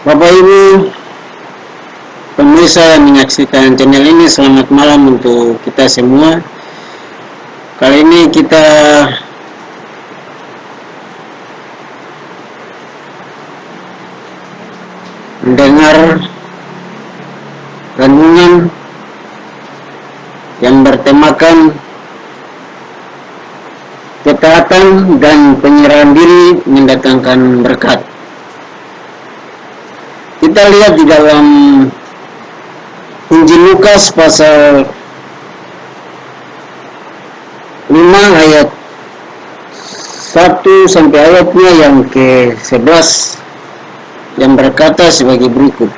Bapak Ibu pemirsa yang menyaksikan channel ini, selamat malam untuk kita semua. Kali ini kita mendengar renungan yang bertemakan ketaatan dan penyerahan diri mendatangkan berkat. Kita lihat di dalam Injil Lukas pasal 5 ayat 1 sampai ayatnya yang ke-11 yang berkata sebagai berikut.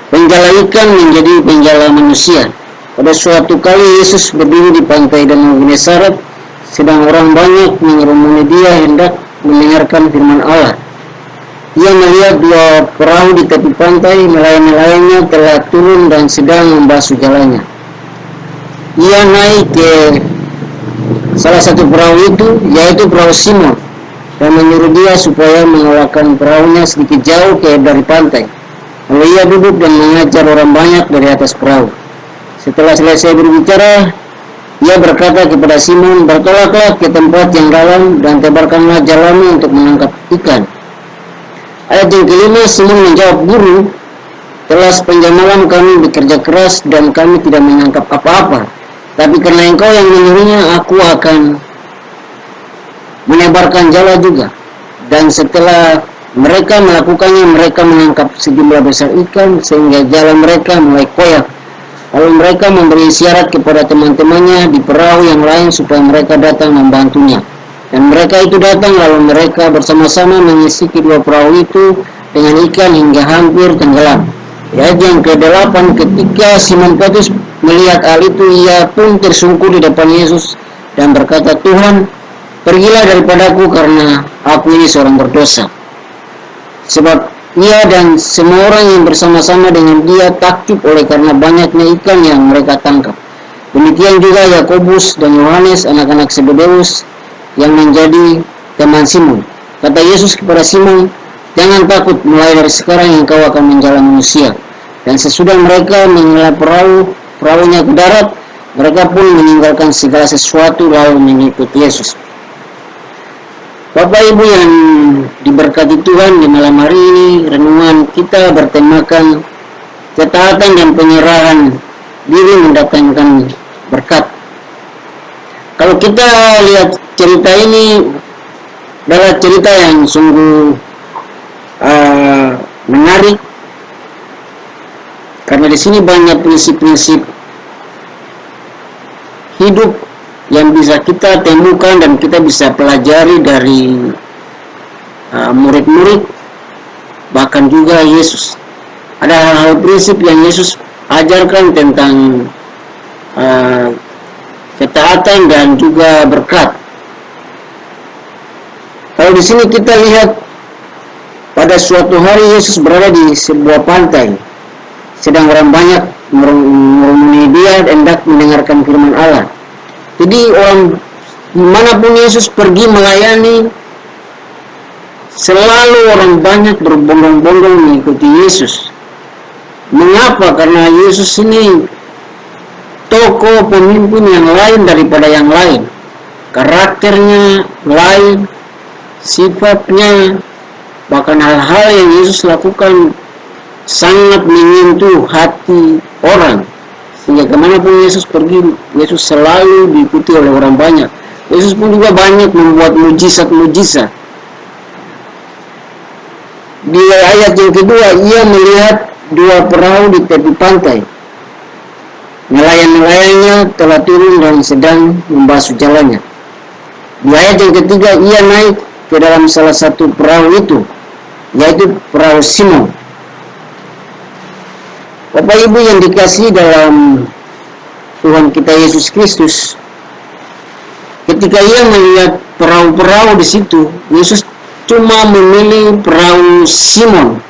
Penjala ikan menjadi penjala manusia. Pada suatu kali Yesus berdiri di pantai Danau Genesaret, sedang orang banyak mengerumuni dia hendak mendengarkan firman Allah. Ia melihat dua perahu di tepi pantai, nelayan-nelayannya telah turun dan sedang membasuh jalannya. Ia naik ke salah satu perahu itu, yaitu perahu Simon, dan menyuruh dia supaya mengelakkan perahunya sedikit jauh dari pantai. Lalu ia duduk dan mengajar orang banyak dari atas perahu. Setelah selesai berbicara, ia berkata kepada Simon, "Bertolaklah ke tempat yang dalam dan tebarkanlah jalamu untuk menangkap ikan." Ayat yang kelima, Simon menjawab, "Guru, telah sepanjang malam kami bekerja keras dan kami tidak menangkap apa-apa. Tapi karena Engkau yang menyuruhnya, aku akan menebarkan jala juga." Dan setelah mereka melakukannya, mereka menangkap sejumlah besar ikan sehingga jala mereka mulai koyak. Lalu mereka memberi isyarat kepada teman-temannya di perahu yang lain supaya mereka datang membantunya. Dan mereka itu datang, lalu mereka bersama-sama mengisi kedua perahu itu dengan ikan hingga hampir tenggelam. Ayat yang ke-8, ketika Simon Petrus melihat hal itu, ia pun tersungkur di depan Yesus dan berkata, "Tuhan, pergilah daripadaku karena aku ini seorang berdosa." Sebab ia dan semua orang yang bersama-sama dengan dia takjub oleh karena banyaknya ikan yang mereka tangkap. Demikian juga Yakobus dan Yohanes, anak-anak Zebedeus, yang menjadi teman Simon. Kata Yesus kepada Simon, "Jangan takut, mulai dari sekarang engkau akan menjala manusia." Dan sesudah mereka menyelam perahunya ke darat, mereka pun meninggalkan segala sesuatu lalu mengikut Yesus. Bapak Ibu yang diberkati Tuhan, di malam hari ini renungan kita bertemakan ketaatan dan penyerahan diri mendatangkan berkat. Kalau kita lihat cerita ini adalah cerita yang sungguh menarik, karena di sini banyak prinsip-prinsip hidup yang bisa kita temukan dan kita bisa pelajari dari murid-murid, bahkan juga Yesus. Ada hal-hal prinsip yang Yesus ajarkan tentang ketaatan dan juga berkat. Kalau di sini kita lihat, pada suatu hari Yesus berada di sebuah pantai, sedang orang banyak mengerumuni dia hendak mendengarkan firman Allah. Jadi orang dimanapun Yesus pergi melayani, selalu orang banyak berbondong-bondong mengikuti Yesus. Mengapa? Karena Yesus ini tokoh pemimpin yang lain daripada yang lain. Karakternya lain, sifatnya, bahkan hal-hal yang Yesus lakukan sangat menyentuh hati orang. Sehingga kemanapun Yesus pergi, Yesus selalu diikuti oleh orang banyak. Yesus pun juga banyak membuat mujizat-mujizat. Di ayat yang kedua, ia melihat dua perahu di tepi pantai. Nelayan-nelayannya telah turun dan sedang membasuh jalannya. Di ayat yang ketiga, ia naik ke dalam salah satu perahu itu, yaitu perahu Simon. Bapak Ibu yang dikasihi dalam Tuhan kita Yesus Kristus, ketika ia melihat perahu-perahu di situ, Yesus cuma memilih perahu Simon.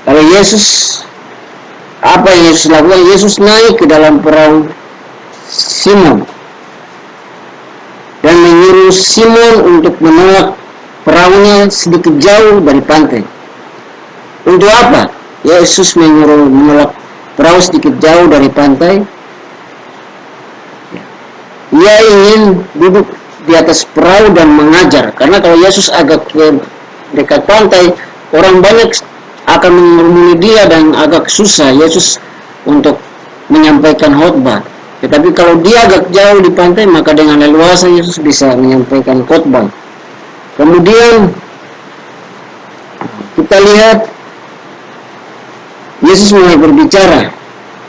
Kalau Yesus, apa yang Yesus lakukan? Yesus naik ke dalam perahu Simon dan menyuruh Simon untuk menolak perahunya sedikit jauh dari pantai. Untuk apa Yesus menolak perahu sedikit jauh dari pantai? Ia ingin duduk di atas perahu dan mengajar. Karena kalau Yesus agak ke dekat pantai, orang banyak akan mengerumuni dia dan agak susah Yesus untuk menyampaikan khotbah. Tetapi kalau dia agak jauh di pantai, maka dengan leluasa Yesus bisa menyampaikan khotbah. Kemudian kita lihat Yesus mulai berbicara.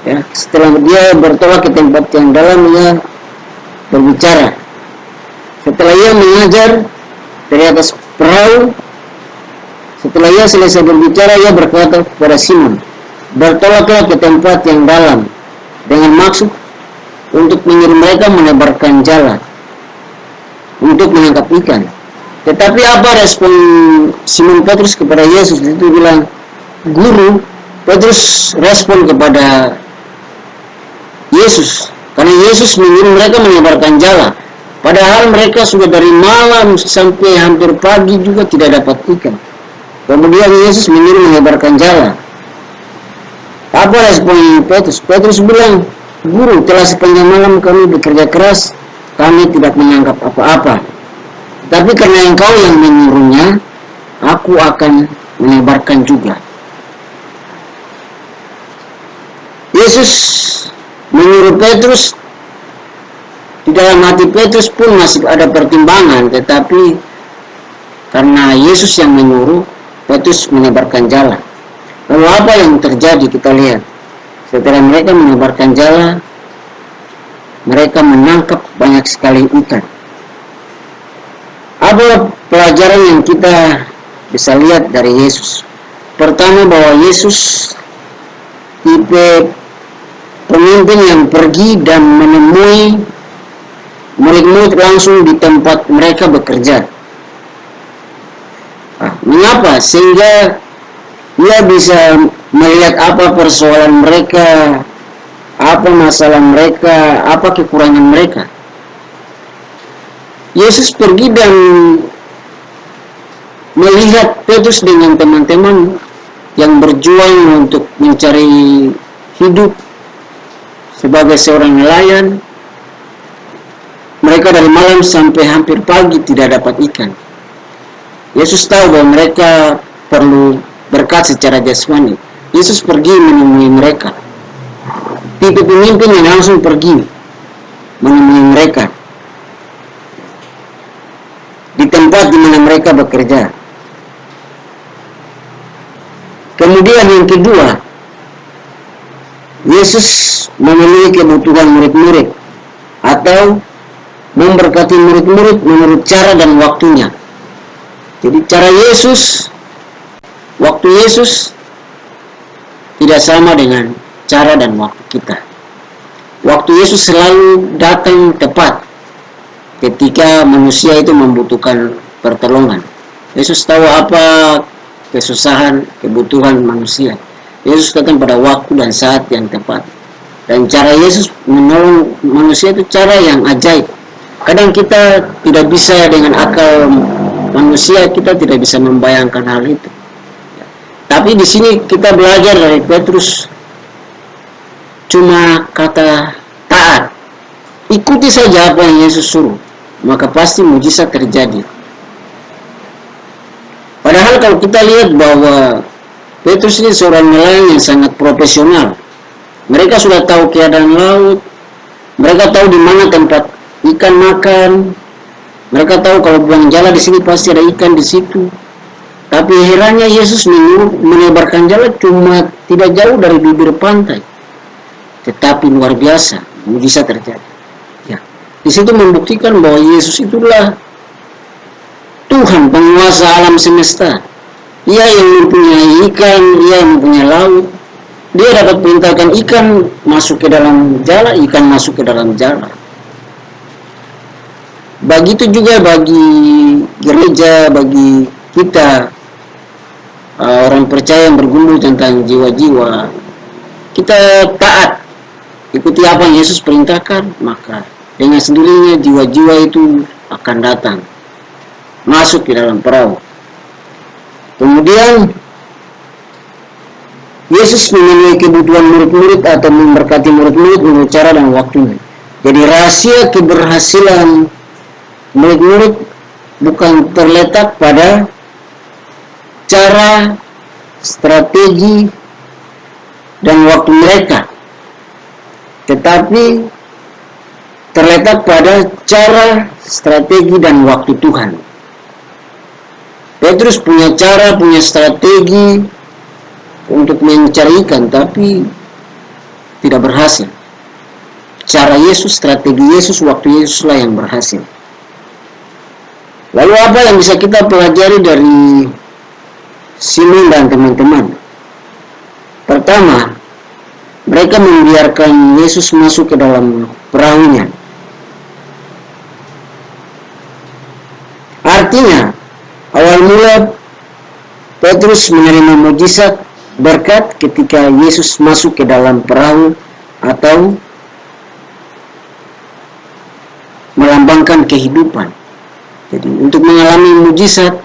Ya, setelah dia bertolak ke tempat yang dalam, ia berbicara. Setelah ia mengajar dari atas perahu, setelah ia selesai berbicara, ia berkata kepada Simon, bertolaklah ke tempat yang dalam, dengan maksud untuk mengirim mereka menebarkan jala untuk menangkap ikan. Tetapi apa respon Simon Petrus kepada Yesus? Itu bilang, Guru. Petrus respon kepada Yesus, karena Yesus mengirim mereka menebarkan jala. Padahal mereka sudah dari malam sampai hampir pagi juga tidak dapat ikan. Kemudian Yesus mengirim menebarkan jala. Apa respon Petrus? Petrus bilang, Guru, telah sepanjang malam kami bekerja keras, kami tidak menangkap apa-apa. Tapi karena Engkau yang menyuruhnya, aku akan menebarkan juga. Yesus menyuruh Petrus, di dalam hati Petrus pun masih ada pertimbangan, tetapi karena Yesus yang menyuruh, Petrus menebarkan jala. Lalu apa yang terjadi? Kita lihat. Setelah mereka menebarkan jala, mereka menangkap banyak sekali ikan. Apa pelajaran yang kita bisa lihat dari Yesus? Pertama, bahwa Yesus tipe pemimpin yang pergi dan menemui murid-murid langsung di tempat mereka bekerja. Mengapa? Sehingga dia bisa melihat apa persoalan mereka, apa masalah mereka, apa kekurangan mereka. Yesus pergi dan melihat Petrus dengan teman-teman yang berjuang untuk mencari hidup sebagai seorang nelayan. Mereka dari malam sampai hampir pagi tidak dapat ikan. Yesus tahu bahwa mereka perlu berkat secara jasmani. Yesus pergi menemui mereka. Tipe pemimpin yang langsung pergi menemui mereka di tempat di mana mereka bekerja. Kemudian yang kedua, Yesus memenuhi kebutuhan murid-murid atau memberkati murid-murid menurut cara dan waktunya. Jadi cara Yesus, waktu Yesus tidak sama dengan cara dan waktu kita. Waktu Yesus selalu datang tepat ketika manusia itu membutuhkan pertolongan. Yesus tahu apa kesusahan, kebutuhan manusia. Yesus datang pada waktu dan saat yang tepat. Dan cara Yesus menolong manusia itu cara yang ajaib. Kadang kita tidak bisa dengan akal manusia, kita tidak bisa membayangkan hal itu. Tapi di sini kita belajar dari Petrus cuma kata taat. Ikuti saja apa yang Yesus suruh, maka pasti mujizat terjadi. Padahal kalau kita lihat bahwa Petrus ini seorang nelayan yang sangat profesional. Mereka sudah tahu keadaan laut, mereka tahu di mana tempat ikan makan, mereka tahu kalau buang jala di sini pasti ada ikan di situ. Tapi herannya Yesus menyuruh menebarkan jala cuma tidak jauh dari bibir pantai. Tetapi luar biasa, mujizat terjadi. Ya, di situ membuktikan bahwa Yesus itulah Tuhan penguasa alam semesta. Ia yang mempunyai ikan, ia yang mempunyai laut. Dia dapat perintahkan ikan masuk ke dalam jala, ikan masuk ke dalam jala. Begitu juga bagi gereja, bagi kita orang percaya yang bergumul tentang jiwa-jiwa. Kita taat, ikuti apa yang Yesus perintahkan, maka dengan sendirinya jiwa-jiwa itu akan datang. masuk ke dalam perahu. Kemudian Yesus memenuhi kebutuhan murid-murid atau memberkati murid-murid menurut cara dan waktunya. Jadi rahasia keberhasilan murid-murid bukan terletak pada cara, strategi, dan waktu mereka, tetapi terletak pada cara, strategi, dan waktu Tuhan. Petrus punya cara, punya strategi untuk mencari ikan, tapi tidak berhasil. Cara Yesus, strategi Yesus, waktu Yesuslah yang berhasil. Lalu apa yang bisa kita pelajari dari Simon dan teman-teman? Pertama, mereka membiarkan Yesus masuk ke dalam perahunya. Artinya, awal mula Petrus menerima mujizat berkat ketika Yesus masuk ke dalam perahu atau melambangkan kehidupan. Jadi untuk mengalami mujizat,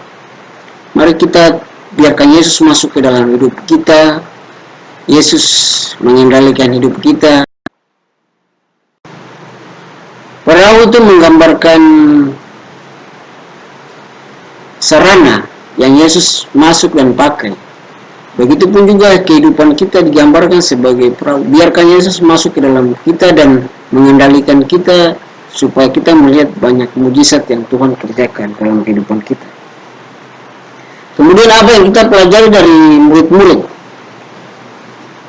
mari kita biarkan Yesus masuk ke dalam hidup kita. Yesus mengendalikan hidup kita. Perahu itu menggambarkan sarana yang Yesus masuk dan pakai. Begitupun juga kehidupan kita digambarkan sebagai perahu. Biarkan Yesus masuk ke dalam kita dan mengendalikan kita supaya kita melihat banyak mujizat yang Tuhan kerjakan dalam kehidupan kita. Kemudian apa yang kita pelajari dari murid-murid?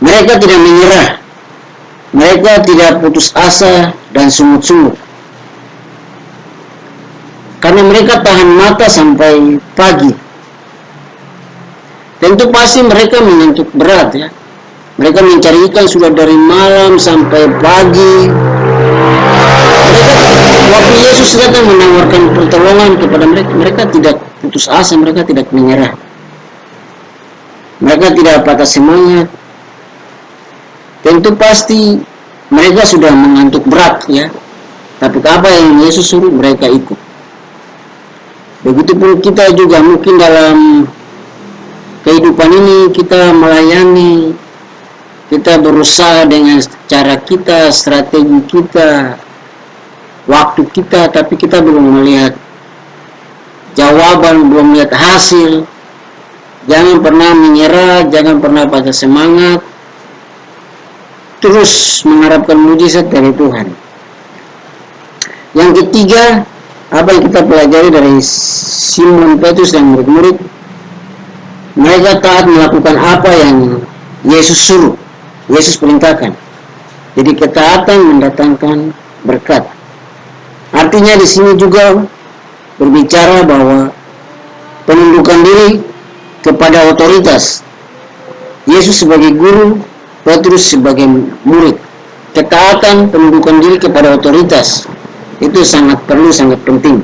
Mereka tidak menyerah. Mereka tidak putus asa dan sungut-sungut. Karena mereka tahan mata sampai pagi. Tentu pasti mereka mengantuk berat ya. Mereka mencari ikan sudah dari malam sampai pagi. Waktu Yesus datang menawarkan pertolongan kepada mereka, mereka tidak putus asa, mereka tidak menyerah. Mereka tidak patah semangat. Tentu pasti mereka sudah mengantuk berat ya. Tapi apa yang Yesus suruh mereka ikut. Begitupun kita juga mungkin dalam kehidupan ini kita melayani, kita berusaha dengan cara kita, strategi kita, waktu kita, tapi kita belum melihat jawaban, belum melihat hasil. Jangan pernah menyerah, jangan pernah patah semangat, terus mengharapkan mujizat dari Tuhan. Yang ketiga, apa yang kita pelajari dari Simon Petrus dan murid-murid? Mereka taat melakukan apa yang Yesus suruh, Yesus perintahkan. Jadi ketaatan mendatangkan berkat. Artinya di sini juga berbicara bahwa penundukan diri kepada otoritas. Yesus sebagai guru, Petrus sebagai murid. Ketaatan penundukan diri kepada otoritas itu sangat perlu, sangat penting.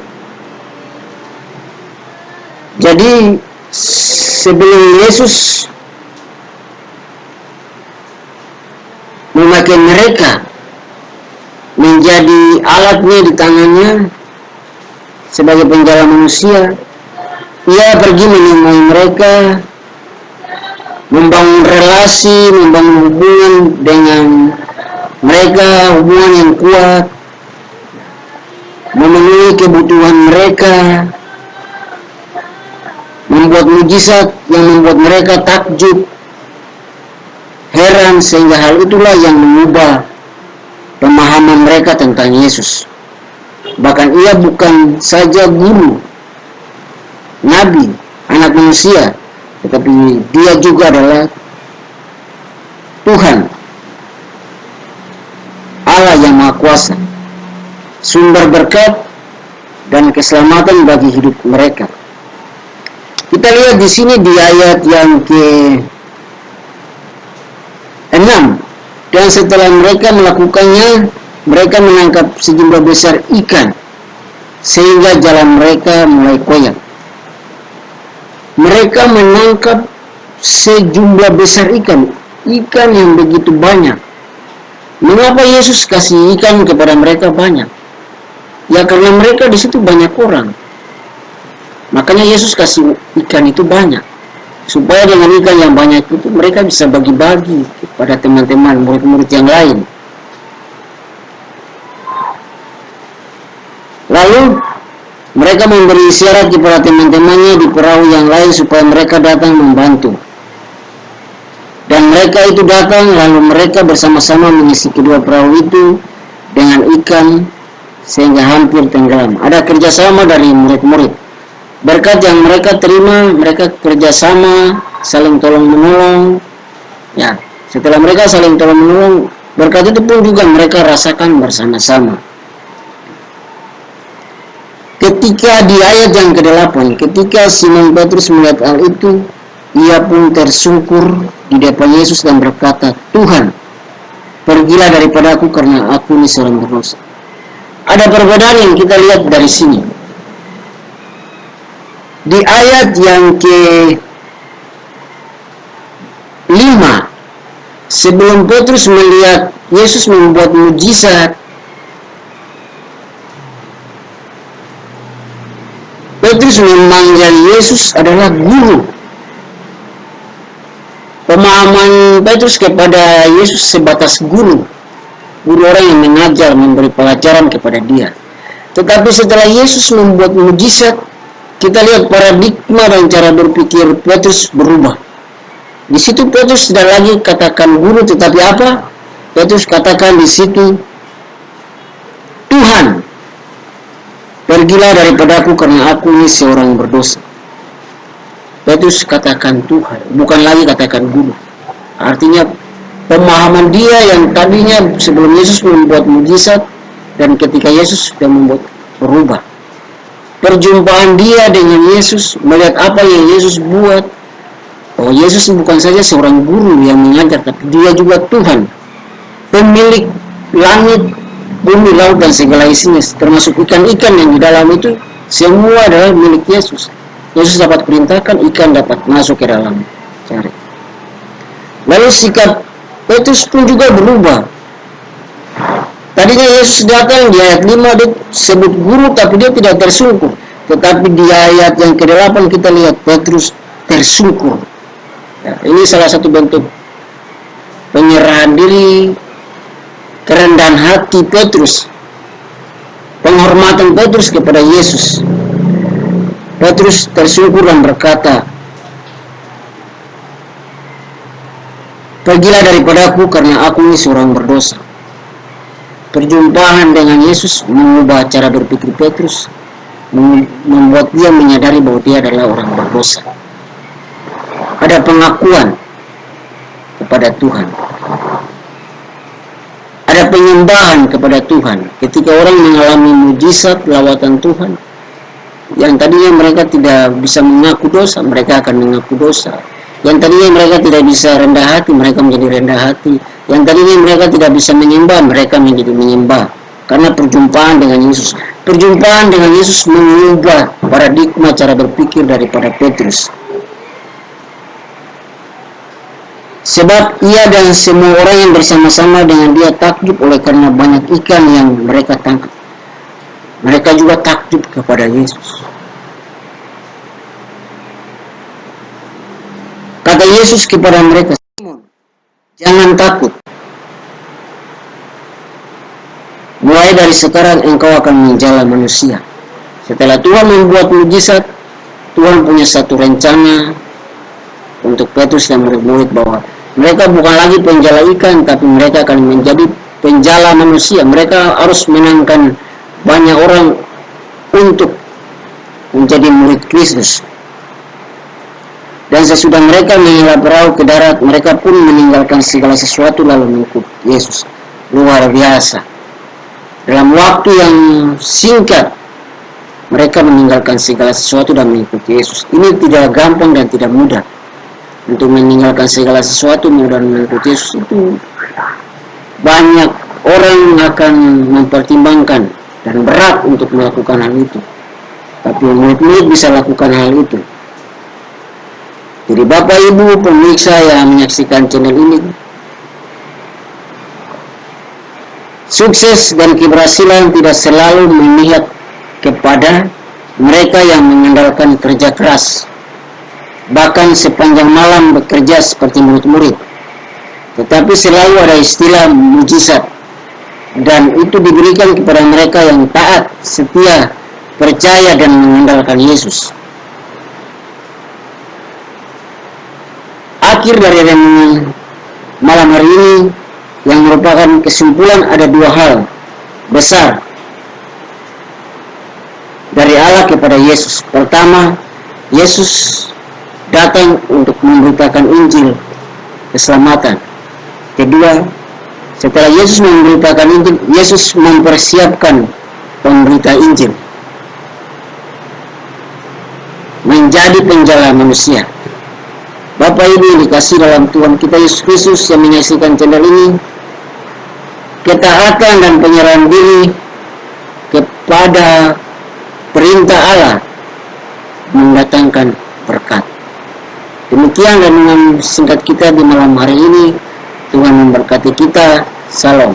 Jadi sebelum Yesus memakai mereka menjadi alatnya di tangannya sebagai penjala manusia, ia pergi menemui mereka, membangun relasi, membangun hubungan dengan mereka, hubungan yang kuat, memenuhi kebutuhan mereka, membuat mujizat yang membuat mereka takjub, heran, sehingga hal itulah yang mengubah pemahaman mereka tentang Yesus. Bahkan ia bukan saja guru, nabi, anak manusia, tetapi dia juga adalah Tuhan, Allah yang Maha Kuasa, sumber berkat dan keselamatan bagi hidup mereka. Kita lihat di sini di ayat yang ke-6. Dan setelah mereka melakukannya, mereka menangkap sejumlah besar ikan, sehingga jalan mereka mulai koyak. Mereka menangkap sejumlah besar ikan yang begitu banyak. Mengapa Yesus kasih ikan kepada mereka banyak? Ya karena mereka di situ banyak orang. Makanya Yesus kasih ikan itu banyak, supaya dengan ikan yang banyak itu mereka bisa bagi-bagi kepada teman-teman murid-murid yang lain. Lalu mereka memberi isyarat kepada teman-temannya di perahu yang lain supaya mereka datang membantu. Dan mereka itu datang, lalu mereka bersama-sama mengisi kedua perahu itu dengan ikan sehingga hampir tenggelam. Ada kerjasama dari murid-murid. Berkat yang mereka terima, mereka kerjasama, saling tolong-menolong. Ya, setelah mereka saling tolong-menolong, berkat itu pun juga mereka rasakan bersama-sama. Ketika di ayat yang ke-8, ketika Simon Petrus melihat hal itu, ia pun tersungkur di depan Yesus dan berkata, "Tuhan, pergilah daripada aku karena aku ini seorang berdosa." Ada perbedaan yang kita lihat dari sini. Di ayat yang ke-5, sebelum Petrus melihat Yesus membuat mujizat, Petrus memanggil Yesus adalah guru. Pemahaman Petrus kepada Yesus sebatas guru orang yang mengajar, memberi pelajaran kepada dia. Tetapi setelah Yesus membuat mujizat, kita lihat paradigma dan cara berpikir Petrus berubah. Di situ Petrus tidak lagi katakan guru, tetapi apa? Petrus katakan di situ, "Tuhan, pergilah daripada aku karena aku ini seorang berdosa." Petrus katakan Tuhan, bukan lagi katakan guru. Artinya pemahaman dia yang tadinya sebelum Yesus membuat mujizat dan ketika Yesus sudah membuat berubah. Perjumpaan dia dengan Yesus, melihat apa yang Yesus buat. Oh, Yesus bukan saja seorang guru yang mengajar, tapi dia juga Tuhan, pemilik langit, bumi, laut, dan segala isinya, termasuk ikan-ikan yang di dalam itu, semua adalah milik Yesus. Yesus dapat perintahkan, ikan dapat masuk ke dalam cari. Lalu sikap Petrus pun juga berubah. Tadinya Yesus datang di ayat 5 dia sebut guru, tapi dia tidak tersungkur. Tetapi di ayat yang ke-8 kita lihat Petrus tersungkur. Ya, ini salah satu bentuk penyerahan diri, kerendahan hati Petrus, penghormatan Petrus kepada Yesus. Petrus tersungkur dan berkata, "Pergilah daripadaku karena aku ini seorang berdosa." Perjumpaan dengan Yesus mengubah cara berpikir Petrus, membuat dia menyadari bahwa dia adalah orang berdosa. Ada pengakuan kepada Tuhan, ada penyembahan kepada Tuhan. Ketika orang mengalami mujizat lawatan Tuhan, yang tadinya mereka tidak bisa mengaku dosa, mereka akan mengaku dosa. Yang tadinya mereka tidak bisa rendah hati, mereka menjadi rendah hati. Yang tadinya mereka tidak bisa menyembah, mereka menjadi menyembah. Karena perjumpaan dengan Yesus. Perjumpaan dengan Yesus mengubah paradigma cara berpikir daripada Petrus. Sebab ia dan semua orang yang bersama-sama dengan dia takjub oleh karena banyak ikan yang mereka tangkap. Mereka juga takjub kepada Yesus. Kata Yesus kepada mereka, "Simon, jangan takut. Mulai dari sekarang engkau akan menjala manusia." Setelah Tuhan membuat mujizat, Tuhan punya satu rencana untuk Petrus dan murid-murid bahwa mereka bukan lagi penjala ikan, tapi mereka akan menjadi penjala manusia. Mereka harus menangkan banyak orang untuk menjadi murid Kristus. Dan sesudah mereka menyelam perahu ke darat, mereka pun meninggalkan segala sesuatu lalu mengikut Yesus. Luar biasa. Dalam waktu yang singkat, mereka meninggalkan segala sesuatu dan mengikut Yesus. Ini tidak gampang dan tidak mudah. Untuk meninggalkan segala sesuatu dan mengikut Yesus itu banyak orang akan mempertimbangkan dan berat untuk melakukan hal itu. Tapi murid-murid bisa lakukan hal itu. Jadi Bapak Ibu pemirsa yang menyaksikan channel ini, sukses dan keberhasilan tidak selalu memihak kepada mereka yang mengandalkan kerja keras, bahkan sepanjang malam bekerja seperti murid-murid. Tetapi selalu ada istilah mujizat, dan itu diberikan kepada mereka yang taat, setia, percaya dan mengandalkan Yesus. Akhir dari renungan malam hari ini yang merupakan kesimpulan ada dua hal besar dari Allah kepada Yesus. Pertama, Yesus datang untuk memberitakan Injil keselamatan. Kedua, setelah Yesus memberitakan Injil, Yesus mempersiapkan pemberita Injil menjadi penjala manusia. Bapak Ibu yang dikasihi dalam Tuhan kita Yesus Kristus yang menyaksikan channel ini, ketaatan dan penyerahan diri kepada perintah Allah mendatangkan berkat. Demikian renungan singkat kita di malam hari ini. Tuhan memberkati kita. Salam.